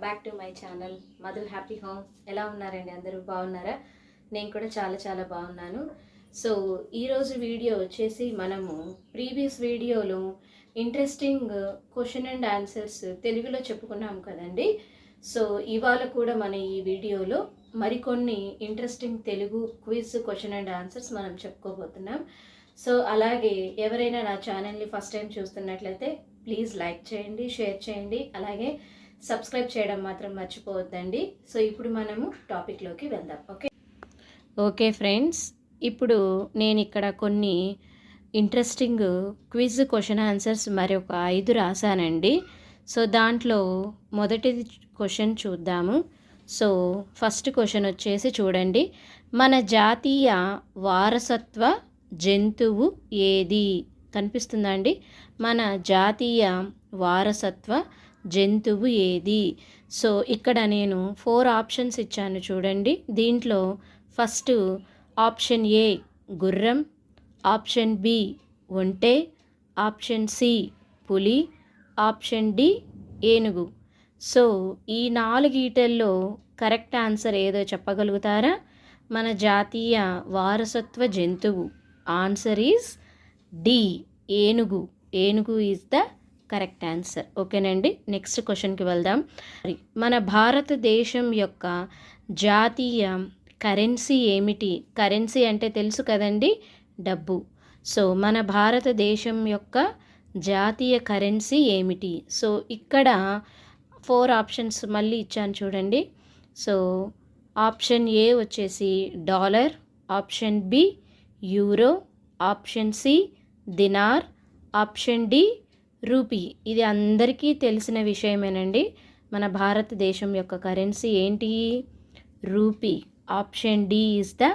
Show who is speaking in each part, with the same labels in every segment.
Speaker 1: Back to my channel Madhu happy home. ఎలా ఉన్నారండి? అందరూ బాగున్నారా? నేను కూడా చాలా చాలా బాగున్నాను. సో ఈరోజు వీడియో వచ్చేసి మనము ప్రీవియస్ వీడియోలో ఇంట్రెస్టింగ్ క్వశ్చన్ అండ్ ఆన్సర్స్ తెలుగులో చెప్పుకున్నాం కదండి. సో ఇవాళ కూడా మన ఈ వీడియోలో మరికొన్ని interesting Telugu quiz question and answers మనం చెప్పుకోబోతున్నాం. సో అలాగే ఎవరైనా నా ఛానల్ని ఫస్ట్ టైం చూస్తున్నట్లయితే ప్లీజ్ లైక్ చేయండి, షేర్ చేయండి, అలాగే సబ్స్క్రైబ్ చేయడం మాత్రం మర్చిపోవద్దండి. సో ఇప్పుడు మనము టాపిక్లోకి వెళ్దాం. ఓకే ఫ్రెండ్స్, ఇప్పుడు నేను ఇక్కడ కొన్ని ఇంట్రెస్టింగ్ క్విజ్ క్వశ్చన్ ఆన్సర్స్ మరి ఒక 5 రాశానండి. సో దాంట్లో మొదటిది క్వశ్చన్ చూద్దాము. సో ఫస్ట్ క్వశ్చన్ వచ్చేసి చూడండి, మన జాతీయ వారసత్వ జంతువు ఏది? కనిపిస్తుందా అండి? మన జాతీయ వారసత్వ జంతువు ఏది? సో ఇక్కడ నేను 4 ఆప్షన్స్ ఇచ్చాను చూడండి. దీంట్లో ఫస్ట్ ఆప్షన్ ఏ గుర్రం, ఆప్షన్ బి ఒంటె, ఆప్షన్ సి పులి, ఆప్షన్ డి ఏనుగు. సో ఈ 4 కరెక్ట్ ఆన్సర్ ఏదో చెప్పగలుగుతారా? మన జాతీయ వారసత్వ జంతువు ఆన్సర్ ఈజ్ డి ఏనుగు. ఏనుగు ఈజ్ ద కరెక్ట్ ఆన్సర్. ఓకేనండి, నెక్స్ట్ క్వశ్చన్కి వెళ్దాం. మన భారతదేశం యొక్క జాతీయ కరెన్సీ ఏమిటి? కరెన్సీ అంటే తెలుసు కదండి, డబ్బు. సో మన భారతదేశం యొక్క జాతీయ కరెన్సీ ఏమిటి? సో ఇక్కడ 4 ఆప్షన్స్ మళ్ళీ ఇచ్చాను చూడండి. సో ఆప్షన్ ఏ వచ్చేసి dollar, option B euro, option C dinar, option D rupee. ఇది అందరికీ తెలిసిన విషయమేనండి. మన భారతదేశం యొక్క కరెన్సీ ఏంటి? Rupee. Option D is the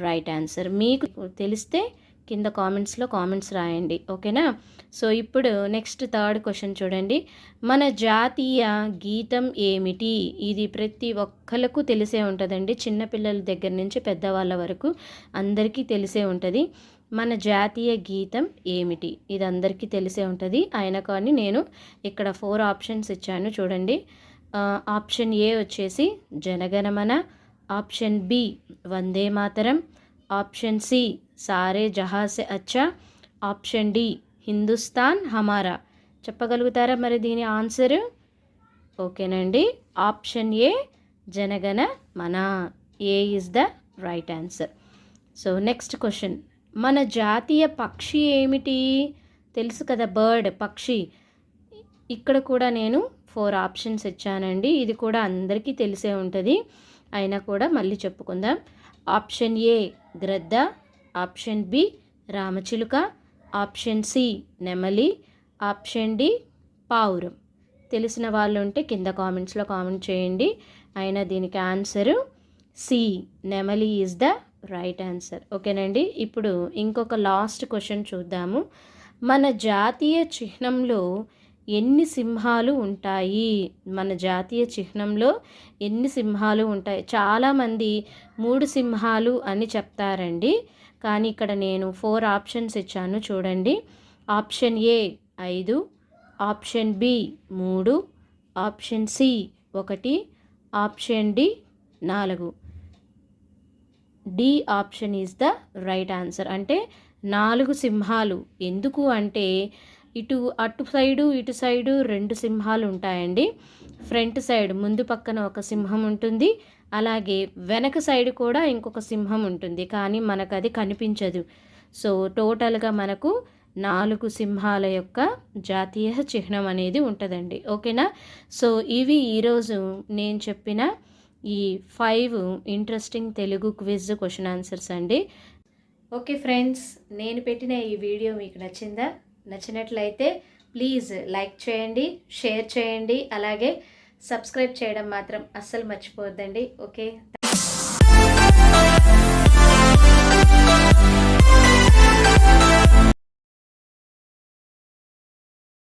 Speaker 1: right answer. మీకు తెలిస్తే కింద కామెంట్స్ రాయండి, ఓకేనా? సో ఇప్పుడు నెక్స్ట్ థర్డ్ క్వశ్చన్ చూడండి, మన జాతీయ గీతం ఏమిటి? ఇది ప్రతి ఒక్కరికి తెలిసే ఉంటుందండి. చిన్నపిల్లల దగ్గర నుంచి పెద్దవాళ్ళ వరకు అందరికీ తెలిసే ఉంటుంది. మన జాతీయ గీతం ఏమిటి? ఇది అందరికీ తెలిసే ఉంటుంది. అయినా కానీ నేను ఇక్కడ 4 ఆప్షన్స్ ఇచ్చాను చూడండి. ఆప్షన్ ఏ వచ్చేసి Jana Gana Mana, option B Vande Mataram, option C సారే జహా సే అచ్చా, ఆప్షన్ డి హిందుస్థాన్ హమారా. చెప్పగలుగుతారా మరి దీని ఆన్సర్? ఓకేనండి, option A Jana Gana Mana. A is the right answer. So next question, మన జాతీయ పక్షి ఏమిటి? తెలుసు కదా, బర్డ్, పక్షి. ఇక్కడ కూడా నేను 4 ఆప్షన్స్ ఇచ్చానండి. ఇది కూడా అందరికీ తెలిసే ఉంటుంది. అయినా కూడా మళ్ళీ చెప్పుకుందాం. ఆప్షన్ ఏ గ్రద్ద, ఆప్షన్ బి రామచిలుక, ఆప్షన్ సి నెమలి, ఆప్షన్ డి పావురం. తెలిసిన వాళ్ళు ఉంటే కింద కామెంట్స్లో కామెంట్ చేయండి. అయినా దీనికి ఆన్సరు సి నెమలి ఈజ్ ద రైట్ ఆన్సర్. ఓకేనండి, ఇప్పుడు ఇంకొక లాస్ట్ క్వశ్చన్ చూద్దాము. మన జాతీయ చిహ్నంలో ఎన్ని సింహాలు ఉంటాయి? మన జాతీయ చిహ్నంలో ఎన్ని సింహాలు ఉంటాయి? చాలామంది 3 సింహాలు అని చెప్తారండి, కానీ ఇక్కడ నేను 4 ఆప్షన్స్ ఇచ్చాను చూడండి. Option A 5, option B 3, option C 1, option D 4. D option is the right answer. అంటే 4 సింహాలు. ఎందుకు అంటే అటు సైడు ఇటు సైడు 2 సింహాలు ఉంటాయండి. ఫ్రంట్ సైడ్ ముందు పక్కన ఒక సింహం ఉంటుంది, అలాగే వెనక సైడ్ కూడా ఇంకొక సింహం ఉంటుంది, కానీ మనకు అది కనిపించదు. సో టోటల్గా మనకు 4 సింహాల యొక్క జాతీయ చిహ్నం అనేది ఉంటుందండి, ఓకేనా? సో ఇవి ఈరోజు నేను చెప్పిన ఈ 5 interesting Telugu quiz question answers అండి. ఓకే ఫ్రెండ్స్, నేను పెట్టిన ఈ వీడియో మీకు నచ్చిందా? నచ్చినట్లయితే ప్లీజ్ లైక్ చేయండి, షేర్ చేయండి, అలాగే సబ్స్క్రైబ్ చేయడం మాత్రం అస్సలు మర్చిపోవద్దండి. ఓకే.